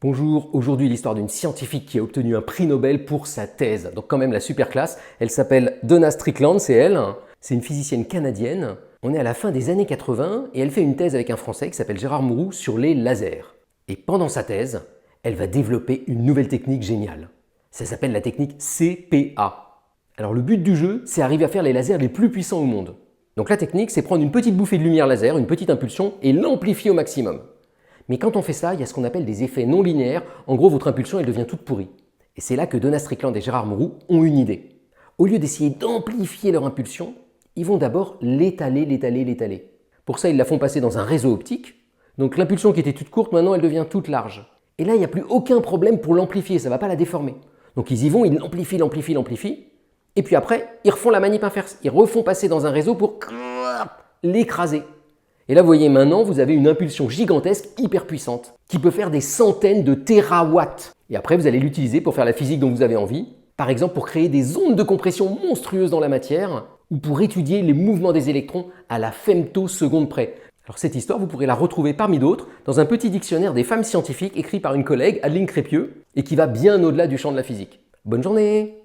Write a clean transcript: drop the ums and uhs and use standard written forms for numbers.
Bonjour, aujourd'hui l'histoire d'une scientifique qui a obtenu un prix Nobel pour sa thèse. Donc quand même la super classe, elle s'appelle Donna Strickland, c'est elle. C'est une physicienne canadienne. On est à la fin des années 80 et elle fait une thèse avec un Français qui s'appelle Gérard Mourou sur les lasers. Et pendant sa thèse, elle va développer une nouvelle technique géniale. Ça s'appelle la technique CPA. Alors le but du jeu, c'est arriver à faire les lasers les plus puissants au monde. Donc la technique, c'est prendre une petite bouffée de lumière laser, une petite impulsion, et l'amplifier au maximum. Mais quand on fait ça, il y a ce qu'on appelle des effets non linéaires. En gros, votre impulsion, elle devient toute pourrie. Et c'est là que Donna Strickland et Gérard Mourou ont une idée. Au lieu d'essayer d'amplifier leur impulsion, ils vont d'abord l'étaler. Pour ça, ils la font passer dans un réseau optique. Donc l'impulsion qui était toute courte, maintenant, elle devient toute large. Et là, il n'y a plus aucun problème pour l'amplifier, ça ne va pas la déformer. Donc ils y vont, ils l'amplifient. Et puis après, ils refont la manip inverse. Ils refont passer dans un réseau pour l'écraser. Et là, vous voyez, maintenant, vous avez une impulsion gigantesque, hyper puissante, qui peut faire des centaines de térawatts. Et après, vous allez l'utiliser pour faire la physique dont vous avez envie. Par exemple, pour créer des ondes de compression monstrueuses dans la matière, ou pour étudier les mouvements des électrons à la femtoseconde près. Alors cette histoire, vous pourrez la retrouver parmi d'autres dans un petit dictionnaire des femmes scientifiques écrit par une collègue, Adeline Crépieux, et qui va bien au-delà du champ de la physique. Bonne journée!